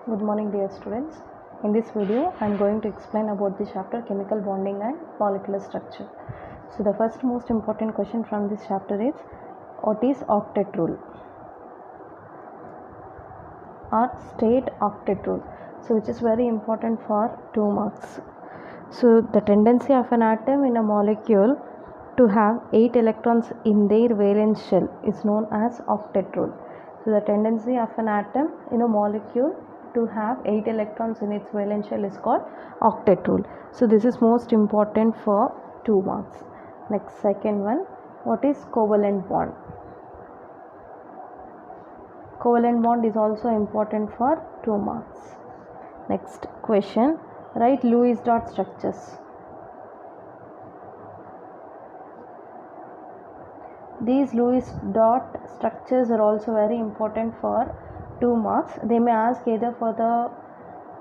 Good morning dear students. In this video I am going to explain about the chapter chemical bonding and molecular structure. So the first most important question from this chapter is, what is octet rule or state octet rule? So which is very important for 2 marks. So the tendency of an atom in a molecule to have 8 electrons in their valence shell is known as octet rule. So the tendency of an atom in a molecule to have 8 electrons in its valence shell is called octet rule. So this is most important for 2 marks. Next, second one, what is covalent bond? Covalent bond is also important for 2 marks. Next question, write Lewis dot structures. These Lewis dot structures are also very important for 2 marks. They may ask either for the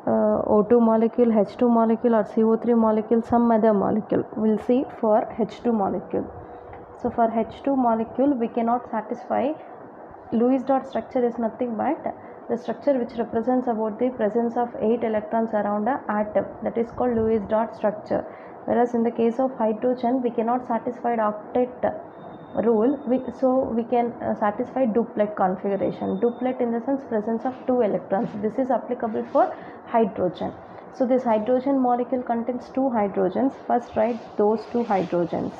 O2 molecule, H2 molecule or CO3 molecule, some other molecule. We'll see for H2 molecule. So for H2 molecule we cannot satisfy. Lewis dot structure is nothing but the structure which represents about the presence of 8 electrons around an atom, that is called Lewis dot structure. Whereas in the case of hydrogen we cannot satisfy the octet rule, so we can satisfy duplet configuration. Duplet in the sense presence of 2 electrons. This is applicable for hydrogen. So this hydrogen molecule contains 2 hydrogens. First write those 2 hydrogens.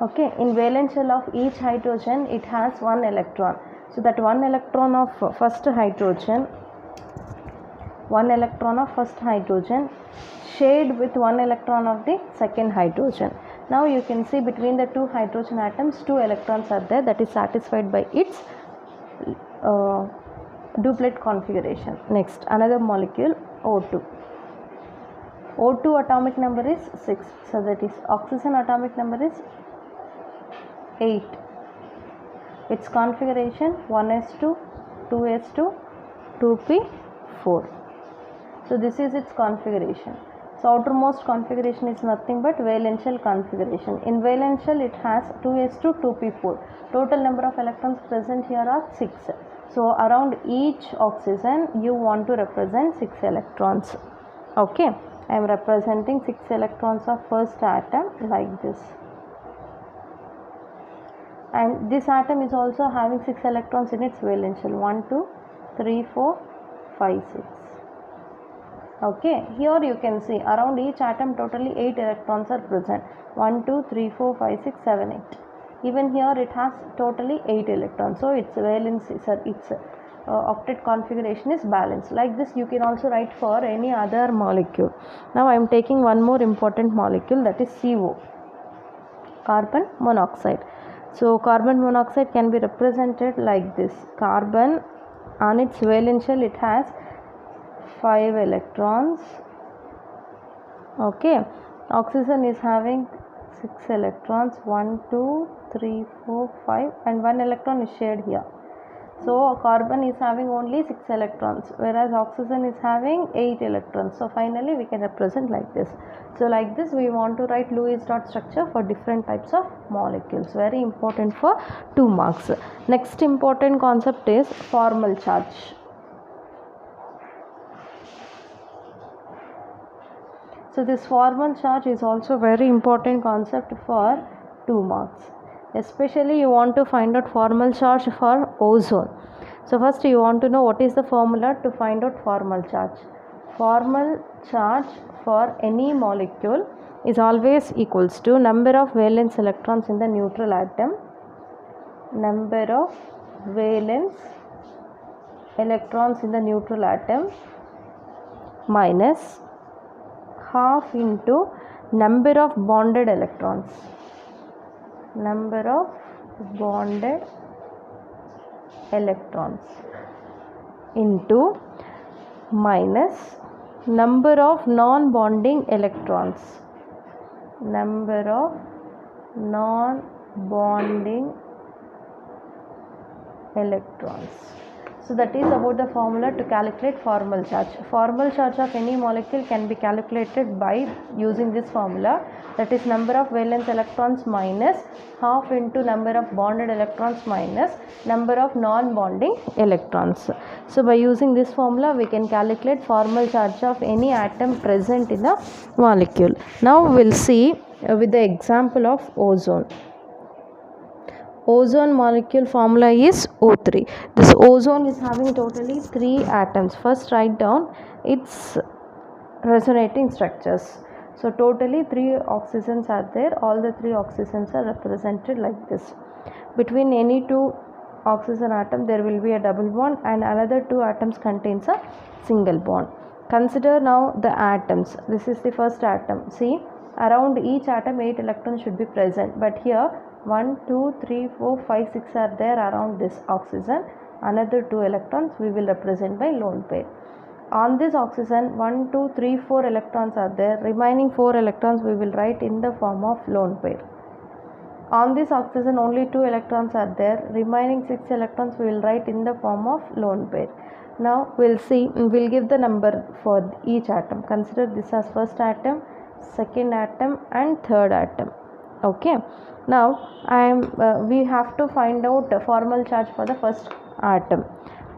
Okay, in valence shell of each hydrogen it has 1 electron. So that 1 electron of first hydrogen shared with 1 electron of the second hydrogen. Now you can see between the 2 hydrogen atoms 2 electrons are there, that is satisfied by its duplet configuration. Next, another molecule O2. O2 atomic number is 6, so that is oxygen atomic number is 8. Its configuration 1s2, 2s2, 2p4. So this is its configuration. So outermost configuration is nothing but valence shell configuration. In valence shell it has 2s2, 2p4. Total number of electrons present here are 6. So around each oxygen you want to represent 6 electrons. Okay, I am representing 6 electrons of first atom like this. And this atom is also having 6 electrons in its valence shell. 1, 2, 3, 4, 5, 6. Okay, here you can see around each atom totally 8 electrons are present. 1, 2, 3, 4, 5, 6, 7, 8. Even here it has totally 8 electrons. So its valence, its octet configuration is balanced. Like this you can also write for any other molecule. Now I am taking one more important molecule, that is CO, carbon monoxide. So carbon monoxide can be represented like this. Carbon on its valence shell it has 5 electrons. Okay, oxygen is having 6 electrons, 1, 2, 3, 4, 5, and 1 electron is shared here. So carbon is having only 6 electrons, whereas oxygen is having 8 electrons. So finally we can represent like this. So like this we want to write Lewis dot structure for different types of molecules. Very important for 2 marks. Next important concept is formal charge. So this formal charge is also very important concept for 2 marks. Especially you want to find out formal charge for ozone. So first you want to know what is the formula to find out formal charge. Formal charge for any molecule is always equals to number of valence electrons in the neutral atom, number of valence electrons in the neutral atom minus half into number of bonded electrons, into minus number of non-bonding electrons, So that is about the formula to calculate formal charge. Formal charge of any molecule can be calculated by using this formula, that is number of valence electrons minus half into number of bonded electrons minus number of non-bonding electrons. So by using this formula we can calculate formal charge of any atom present in a molecule. Now we will see with the example of ozone. Ozone molecule formula is O3. This ozone is having totally 3 atoms. First write down its resonating structures. So totally 3 oxygens are there. All the 3 oxygens are represented like this. Between any 2 oxygen atom there will be a double bond and another 2 atoms contains a single bond. Consider now the atoms. This is the first atom. See, around each atom 8 electrons should be present, but here 1, 2, 3, 4, 5, 6 are there around this oxygen. Another 2 electrons we will represent by lone pair. On this oxygen 1, 2, 3, 4 electrons are there. Remaining 4 electrons we will write in the form of lone pair. On this oxygen only 2 electrons are there. Remaining 6 electrons we will write in the form of lone pair. Now we'll see, we'll give the number for each atom. Consider this as first atom, second atom and third atom. Okay. Now we have to find out the formal charge for the first atom.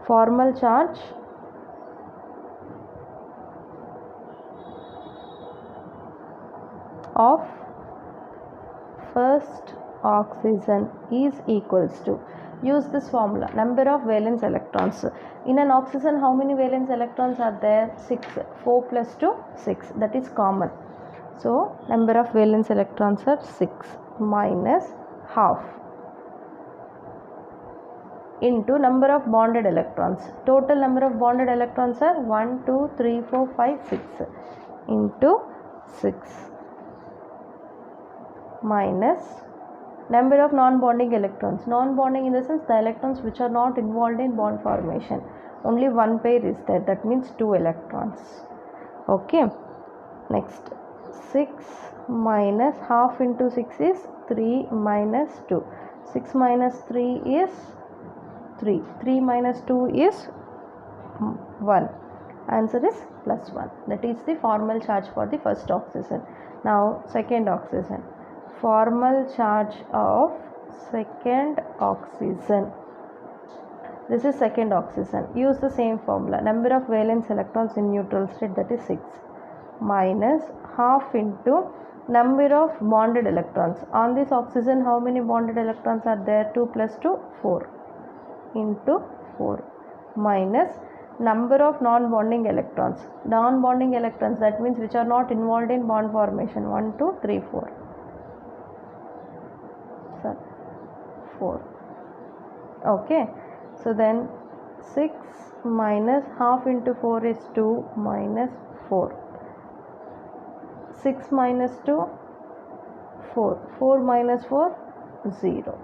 Formal charge of first oxygen is equals to, use this formula, number of valence electrons. In an oxygen how many valence electrons are there? 6. 4 plus 2 6, that is common. So number of valence electrons are 6 minus half into number of bonded electrons. Total number of bonded electrons are 1, 2, 3, 4, 5, 6 into 6 minus number of non-bonding electrons. Non-bonding in the sense the electrons which are not involved in bond formation. Only one pair is there, that means 2 electrons. Okay. Next, 6 minus half into 6 is 3 minus 2. 6 minus 3 is 3. 3 minus 2 is 1. Answer is plus 1. That is the formal charge for the first oxygen. Now second oxygen. Formal charge of second oxygen. This is second oxygen. Use the same formula. Number of valence electrons in neutral state, that is 6, minus half into number of bonded electrons. On this oxygen how many bonded electrons are there? 2 plus 2 4 into 4 minus number of non-bonding electrons. Non-bonding electrons, that means which are not involved in bond formation. 1, 2, 3, 4. 4. Okay. So then 6 minus half into 4 is 2 minus 4. 6 minus 2 4. 4 minus 4 0.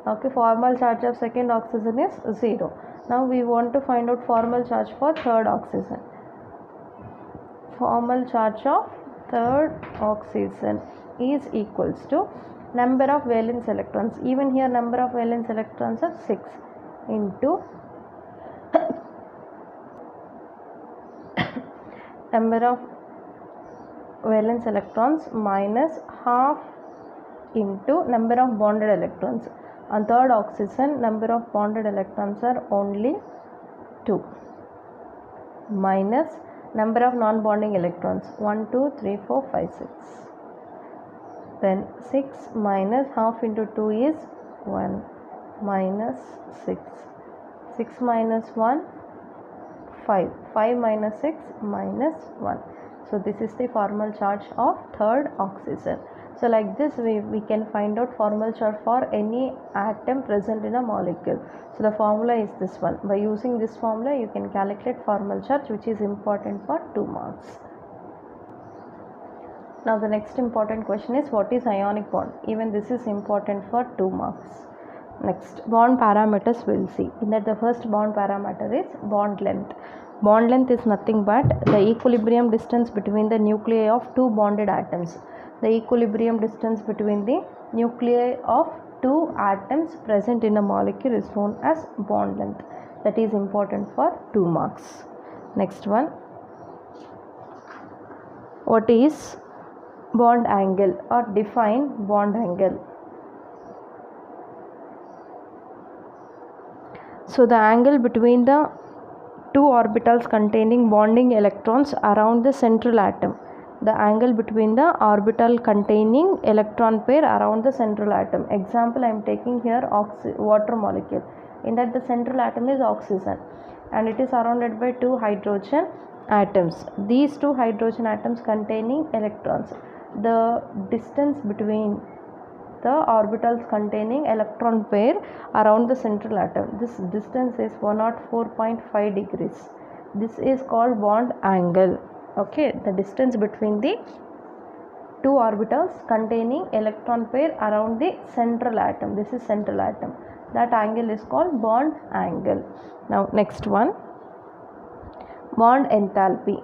Okay, formal charge of second oxygen is 0. Now we want to find out formal charge for third oxygen. Formal charge of third oxygen is equals to number of valence electrons. Even here number of valence electrons are 6 into number of valence electrons minus half into number of bonded electrons. On third oxygen number of bonded electrons are only 2 minus number of non-bonding electrons 1, 2, 3, 4, 5, 6. Then 6 minus half into 2 is 1 minus 6. 6 minus 1 5. 5 minus 6 minus 1. So this is the formal charge of third oxygen. So like this we can find out formal charge for any atom present in a molecule. So the formula is this one. By using this formula you can calculate formal charge, which is important for 2 marks. Now the next important question is, what is ionic bond? Even this is important for 2 marks. Next, bond parameters we'll see. In that the first bond parameter is bond length. Bond length is nothing but the equilibrium distance between the nuclei of 2 bonded atoms. The equilibrium distance between the nuclei of two atoms present in a molecule is known as bond length. That is important for 2 marks. Next one, what is bond angle, or define bond angle? So the angle between the two orbitals containing bonding electrons around the central atom. The angle between the orbital containing electron pair around the central atom. Example, I am taking here water molecule. In that the central atom is oxygen and it is surrounded by two hydrogen atoms. These two hydrogen atoms containing electrons. The distance between the orbitals containing electron pair around the central atom. This distance is 104.5 degrees. This is called bond angle. Okay, the distance between the two orbitals containing electron pair around the central atom. This is central atom. That angle is called bond angle. Now next one, bond enthalpy.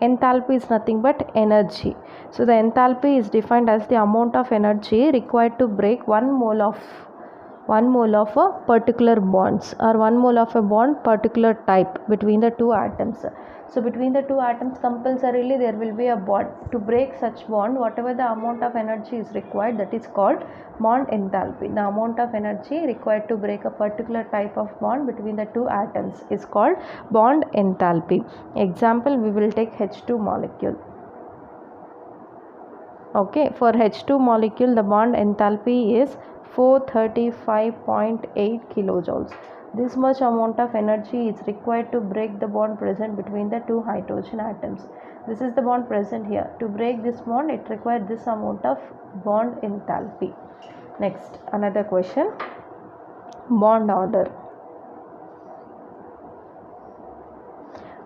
Enthalpy is nothing but energy. So the enthalpy is defined as the amount of energy required to break 1 mole of a particular bonds, or 1 mole of a bond particular type between the two atoms. So between the two atoms compulsorily there will be a bond. To break such bond, whatever the amount of energy is required, that is called bond enthalpy. The amount of energy required to break a particular type of bond between the two atoms is called bond enthalpy. Example, we will take H2 molecule. Okay, for H2 molecule the bond enthalpy is 435.8 kilojoules. This much amount of energy is required to break the bond present between the two hydrogen atoms. This is the bond present here. To break this bond, it requires this amount of bond enthalpy. Next, another question, bond order.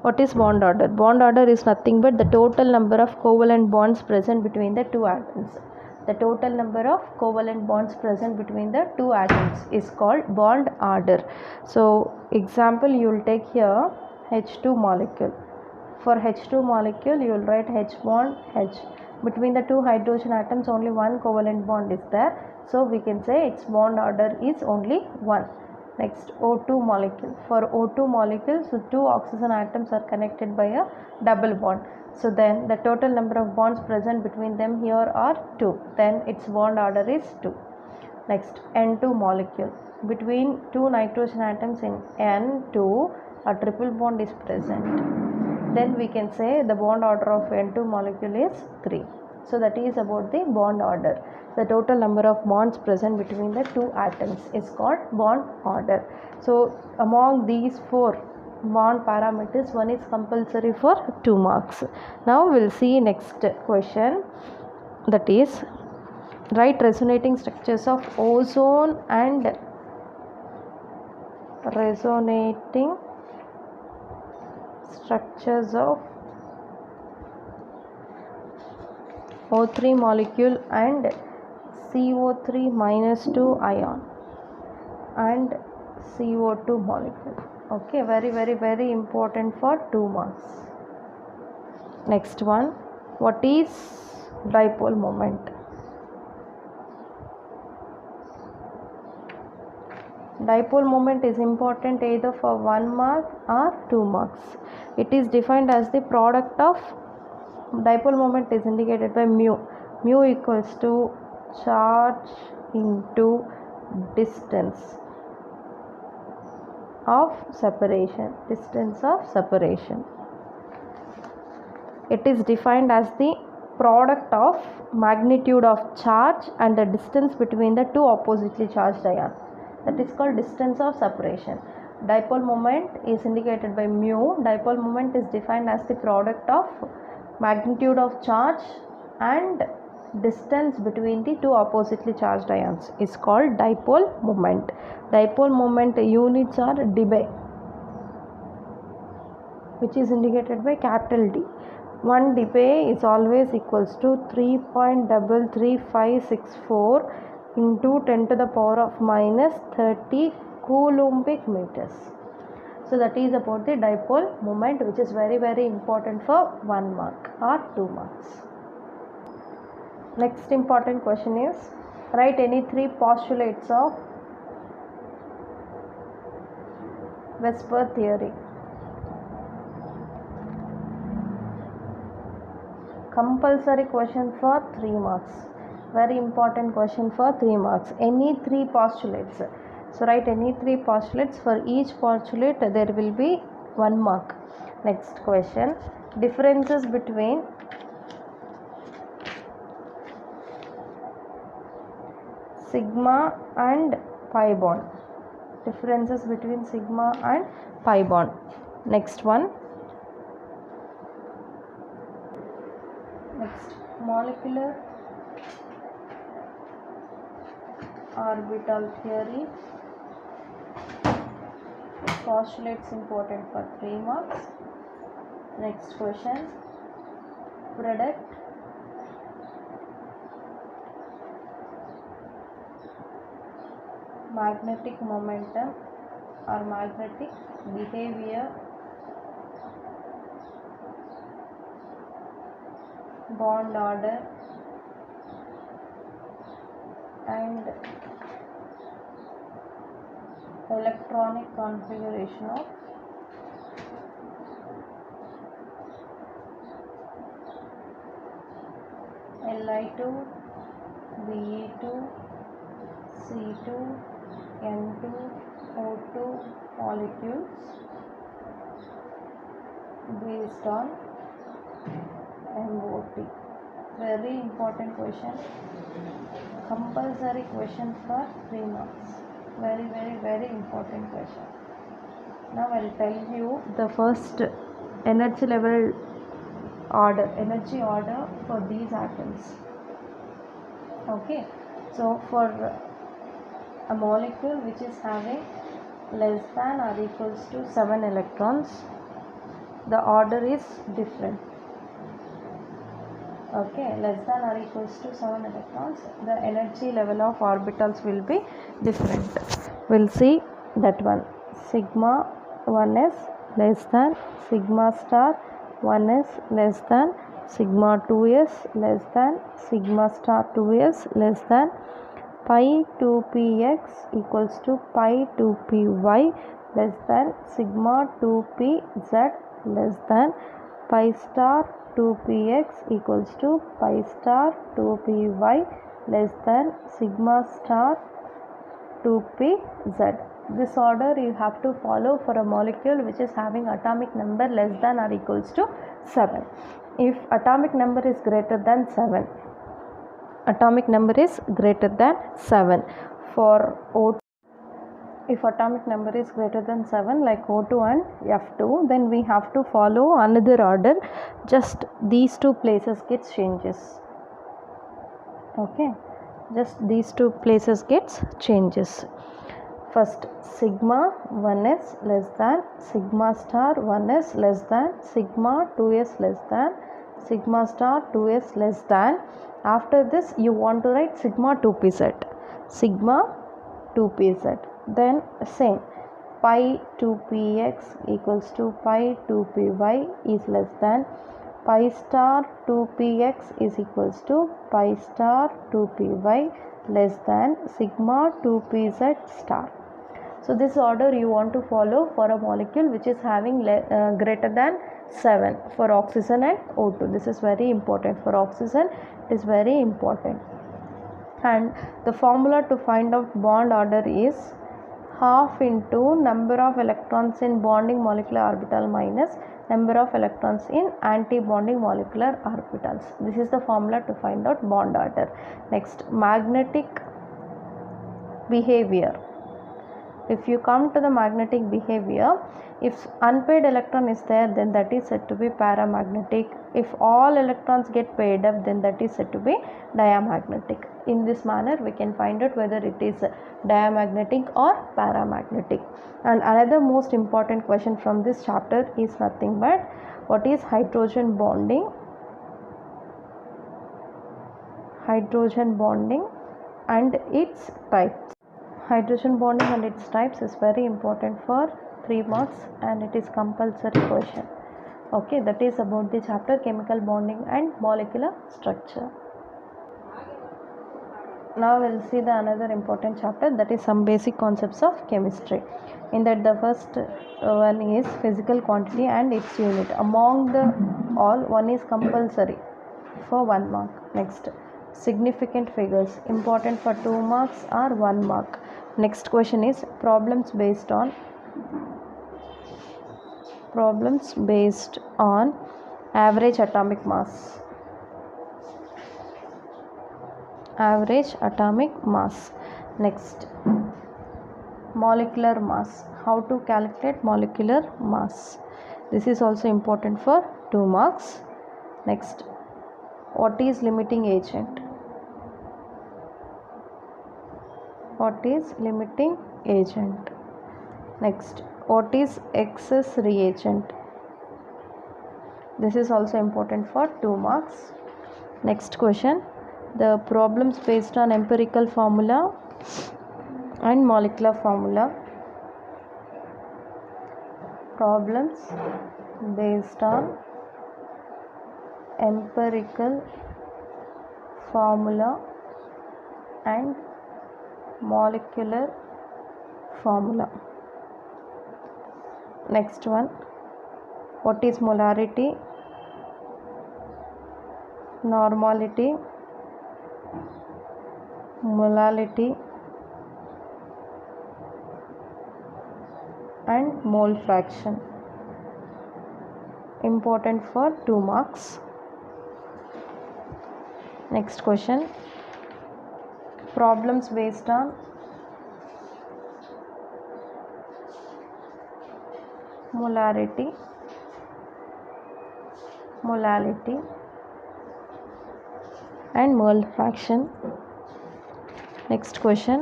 What is bond order? Bond order is nothing but the total number of covalent bonds present between the two atoms. The total number of covalent bonds present between the two atoms is called bond order. So example, you will take here H2 molecule. For H2 molecule, you will write H bond H. Between the two hydrogen atoms, only one covalent bond is there. So we can say its bond order is only 1. Next, O2 molecule. For O2 molecule, so two oxygen atoms are connected by a double bond. So then the total number of bonds present between them here are 2. Then its bond order is 2. Next, N2 molecule. Between two nitrogen atoms in N2, a triple bond is present. Then we can say the bond order of N2 molecule is 3. So that is about the bond order. The total number of bonds present between the two atoms is called bond order. So among these 4 bond parameters, one is compulsory for 2 marks. Now we will see next question, that is write resonating structures of ozone and resonating structures of O3 molecule and CO3 minus 2 ion and CO2 molecule. Okay, very important for 2 marks. Next one, what is dipole moment? Dipole moment is important either for 1 mark or 2 marks. It is defined as the product of dipole moment is indicated by mu. Mu equals to charge into distance of separation. It is defined as the product of magnitude of charge and the distance between the two oppositely charged ions. That is called distance of separation. Dipole moment is indicated by mu. Dipole moment is defined as the product of magnitude of charge and distance between the two oppositely charged ions is called dipole moment. Dipole moment units are dB, which is indicated by capital D. 1 dB is always equals to 3.33564 into 10 to the power of minus 30 coulombic meters. So that is about the dipole moment, which is very important for 1 mark or 2 marks. Next important question is, write any three postulates of VSEPR theory. Compulsory question for 3 marks. Very important question for 3 marks. Any three postulates. So write any three postulates. For each postulate there will be 1 mark. Next question. Differences between sigma and pi bond. Differences between sigma and pi bond. Next one. Next, molecular orbital theory. Postulates important for 3 marks. Next question. Predict magnetic momentum or magnetic behavior, bond order and electronic configuration of Li2, Be2, C2, N2, O2 molecules based on MOT. Very important question. Compulsory question for 3 marks. Very important question. Now I will tell you the first energy level order, energy order for these atoms. Okay, so for a molecule which is having less than or equals to 7 electrons, the order is different. Okay, less than or equals to 7 electrons, the energy level of orbitals will be different. We'll see that one. Sigma 1s less than, sigma star 1s less than, sigma 2s less than, sigma star 2s less than, pi 2px equals to pi 2py less than, sigma 2pz less than, pi star 2px equals to pi star 2py less than, sigma star 2pz. This order you have to follow for a molecule which is having atomic number less than or equals to 7. If atomic number is greater than 7, atomic number is greater than 7 for O2. If atomic number is greater than 7 like O2 and F2, then we have to follow another order. Just these two places gets changes. Okay, just these two places gets changes. First, sigma 1s less than, sigma star 1s less than, sigma 2s less than, sigma star 2s less than. After this you want to write sigma 2pz, sigma 2pz. Then same, pi 2px equals to pi 2py is less than, pi star 2px is equals to pi star 2py less than, sigma 2pz star. So this order you want to follow for a molecule which is having greater than 7 for oxygen and O2. This is very important. For oxygen it is very important. And the formula to find out bond order is half into number of electrons in bonding molecular orbital minus number of electrons in anti-bonding molecular orbitals. This is the formula to find out bond order. Next, magnetic behavior. If you come to the magnetic behavior, if unpaired electron is there, then that is said to be paramagnetic. If all electrons get paired up, then that is said to be diamagnetic. In this manner we can find out whether it is diamagnetic or paramagnetic. And another most important question from this chapter is nothing but what is hydrogen bonding? Hydrogen bonding and its types. Hydrogen bonding and its types is very important for 3 marks and it is compulsory question. Okay, that is about the chapter chemical bonding and molecular structure. Now we'll see the another important chapter, that is some basic concepts of chemistry. In that the first one is physical quantity and its unit. Among the all, one is compulsory for 1 mark. Next, significant figures important for 2 marks or 1 mark. Next question is problems based on average atomic mass. Average atomic mass. Next, molecular mass. How to calculate molecular mass. This is also important for 2 marks. Next, what is limiting agent? What is limiting agent? Next, what is excess reagent? This is also important for 2 marks. Next question, the problems based on empirical formula and molecular formula. Problems based on empirical formula and molecular formula. Next one, what is molarity, normality, molality and mole fraction. Important for 2 marks. Next question, problems based on molarity, molality and mole fraction. Next question,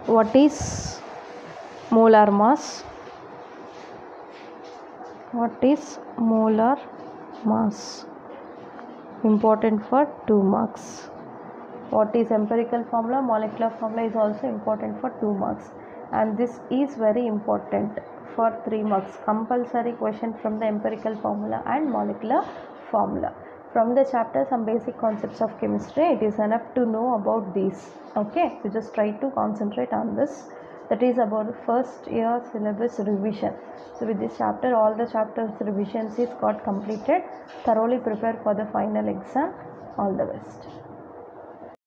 what is molar mass? What is molar mass? Important for 2 marks. What is empirical formula, molecular formula is also important for 2 marks, and this is very important for 3 marks. Compulsory question from the empirical formula and molecular formula. From the chapter some basic concepts of chemistry, it is enough to know about these. Okay, you just try to concentrate on this. That is about first year syllabus revision. So with this chapter, all the chapters revisions is got completed. Thoroughly prepare for the final exam. All the best.